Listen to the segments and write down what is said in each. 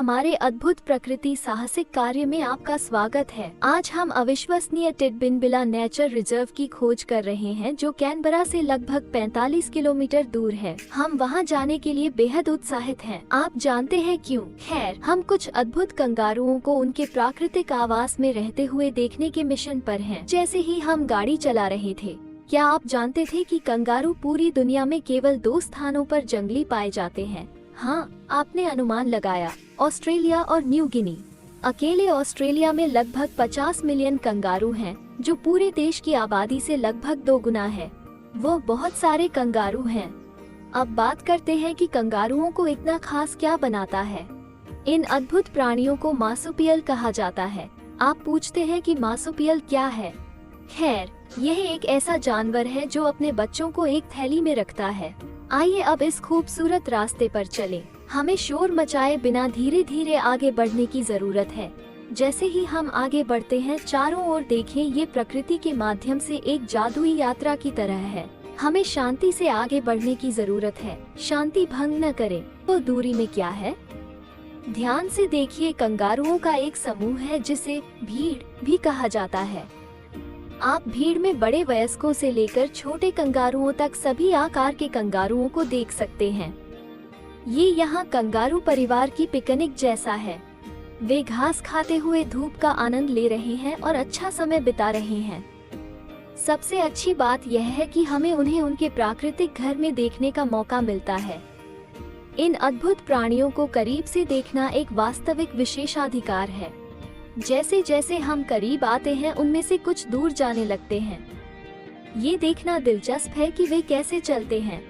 हमारे अद्भुत प्रकृति साहसिक कार्य में आपका स्वागत है। आज हम अविश्वसनीय टिटबिनबिला नेचर रिजर्व की खोज कर रहे हैं, जो कैनबरा से लगभग 45 किलोमीटर दूर है। हम वहां जाने के लिए बेहद उत्साहित हैं। आप जानते हैं क्यों? खैर, हम कुछ अद्भुत कंगारुओं को उनके प्राकृतिक आवास में रहते हुए देखने के मिशन पर हैं। जैसे ही हम गाड़ी चला रहे थे, क्या आप जानते थे कि कंगारू पूरी दुनिया में केवल 2 स्थानों पर जंगली पाए जाते हैं? हाँ, आपने अनुमान लगाया, ऑस्ट्रेलिया और न्यू गिनी। अकेले ऑस्ट्रेलिया में लगभग 50 मिलियन कंगारू हैं, जो पूरे देश की आबादी से लगभग 2 गुना है। वो बहुत सारे कंगारू हैं। अब बात करते हैं कि कंगारुओं को इतना खास क्या बनाता है। इन अद्भुत प्राणियों को मार्सुपियल कहा जाता है। आप पूछते हैं कि मार्सुपियल क्या है? खैर, यह एक ऐसा जानवर है जो अपने बच्चों को एक थैली में रखता है। आइए अब इस खूबसूरत रास्ते पर चलें। हमें शोर मचाए बिना धीरे धीरे आगे बढ़ने की जरूरत है। जैसे ही हम आगे बढ़ते हैं, चारों ओर देखें, ये प्रकृति के माध्यम से एक जादुई यात्रा की तरह है। हमें शांति से आगे बढ़ने की जरूरत है। शांति भंग न करें। तो दूरी में क्या है? ध्यान से देखिए, कंगारुओं का एक समूह है जिसे भीड़ भी कहा जाता है। आप भीड़ में बड़े वयस्कों से लेकर छोटे कंगारुओं तक सभी आकार के कंगारुओं को देख सकते हैं। ये यहाँ कंगारू परिवार की पिकनिक जैसा है। वे घास खाते हुए धूप का आनंद ले रहे हैं और अच्छा समय बिता रहे हैं। सबसे अच्छी बात यह है कि हमें उन्हें उनके प्राकृतिक घर में देखने का मौका मिलता है। इन अद्भुत प्राणियों को करीब से देखना एक वास्तविक विशेषाधिकार है। जैसे जैसे हम करीब आते हैं, उनमें से कुछ दूर जाने लगते हैं। ये देखना दिलचस्प है कि वे कैसे चलते हैं।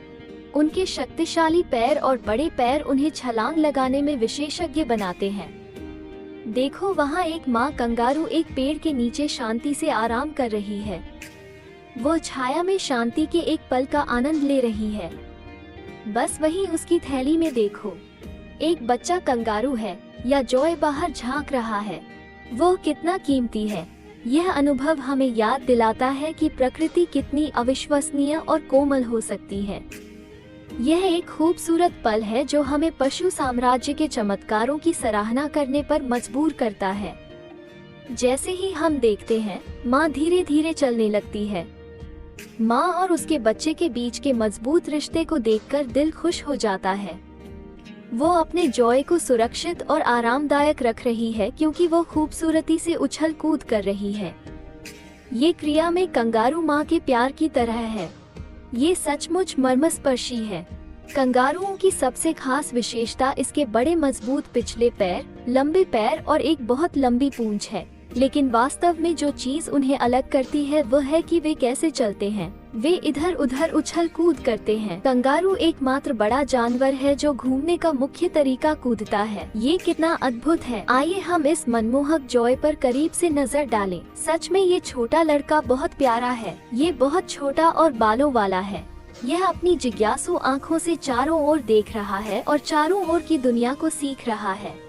उनके शक्तिशाली पैर और बड़े पैर उन्हें छलांग लगाने में विशेषज्ञ बनाते हैं। देखो, वहाँ एक माँ कंगारू एक पेड़ के नीचे शांति से आराम कर रही है। वो छाया में शांति के एक पल का आनंद ले रही है। बस वहीं उसकी थैली में देखो, एक बच्चा कंगारू है या जॉय बाहर झांक रहा है। वो कितना कीमती है। यह अनुभव हमें याद दिलाता है कि प्रकृति कितनी अविश्वसनीय और कोमल हो सकती है। यह एक खूबसूरत पल है जो हमें पशु साम्राज्य के चमत्कारों की सराहना करने पर मजबूर करता है। जैसे ही हम देखते हैं, माँ धीरे धीरे चलने लगती है। माँ और उसके बच्चे के बीच के मजबूत रिश्ते को देखकर दिल खुश हो जाता है। वो अपने जॉय को सुरक्षित और आरामदायक रख रही है, क्योंकि वो खूबसूरती से उछल कूद कर रही है। ये क्रिया में कंगारू माँ के प्यार की तरह है। ये सचमुच मर्मस्पर्शी है। कंगारुओं की सबसे खास विशेषता इसके बड़े मजबूत पिछले पैर, लंबे पैर और एक बहुत लंबी पूंछ है। लेकिन वास्तव में जो चीज उन्हें अलग करती है वह है कि वे कैसे चलते हैं। वे इधर उधर उछल कूद करते हैं। कंगारू एकमात्र बड़ा जानवर है जो घूमने का मुख्य तरीका कूदता है। ये कितना अद्भुत है। आइए हम इस मनमोहक जॉय पर करीब से नजर डालें। सच में ये छोटा लड़का बहुत प्यारा है। ये बहुत छोटा और बालों वाला है। यह अपनी जिज्ञासु आँखों से चारों ओर देख रहा है और चारों ओर की दुनिया को सीख रहा है।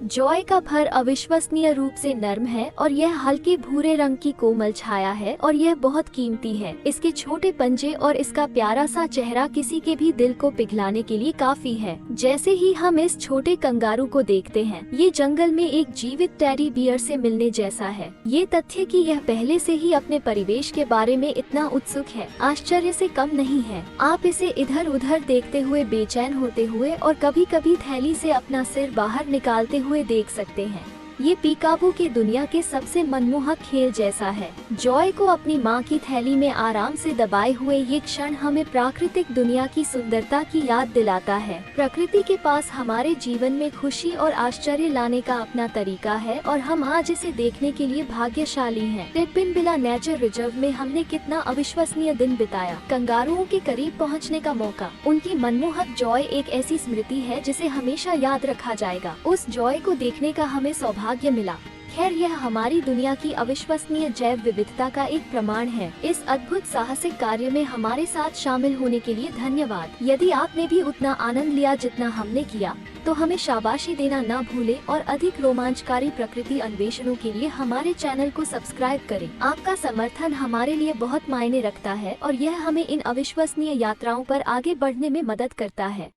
जॉय का फर अविश्वसनीय रूप से नर्म है और यह हल्के भूरे रंग की कोमल छाया है और यह बहुत कीमती है। इसके छोटे पंजे और इसका प्यारा सा चेहरा किसी के भी दिल को पिघलाने के लिए काफी है। जैसे ही हम इस छोटे कंगारू को देखते हैं, ये जंगल में एक जीवित टेडी बियर से मिलने जैसा है। ये तथ्य कि यह पहले से ही अपने परिवेश के बारे में इतना उत्सुक है, आश्चर्य से कम नहीं है। आप इसे इधर उधर देखते हुए बेचैन होते हुए और कभी कभी थैली से अपना सिर बाहर निकालते हुए देख सकते हैं। ये पीकाबू की दुनिया के सबसे मनमोहक खेल जैसा है। जॉय को अपनी माँ की थैली में आराम से दबाए हुए ये क्षण हमें प्राकृतिक दुनिया की सुंदरता की याद दिलाता है। प्रकृति के पास हमारे जीवन में खुशी और आश्चर्य लाने का अपना तरीका है और हम आज इसे देखने के लिए भाग्यशाली हैं। टिटबिनबिला नेचर रिजर्व में हमने कितना अविश्वसनीय दिन बिताया। कंगारुओं के करीब पहुँचने का मौका, उनकी मनमोहक जॉय एक ऐसी स्मृति है जिसे हमेशा याद रखा जाएगा। उस जॉय को देखने का हमें सौभाग्य मिला। खैर, यह हमारी दुनिया की अविश्वसनीय जैव विविधता का एक प्रमाण है। इस अद्भुत साहसिक कार्य में हमारे साथ शामिल होने के लिए धन्यवाद। यदि आपने भी उतना आनंद लिया जितना हमने किया, तो हमें शाबाशी देना न भूलें और अधिक रोमांचकारी प्रकृति अन्वेषणों के लिए हमारे चैनल को सब्सक्राइब करें। आपका समर्थन हमारे लिए बहुत मायने रखता है और यह हमें इन अविश्वसनीय यात्राओं पर आगे बढ़ने में मदद करता है।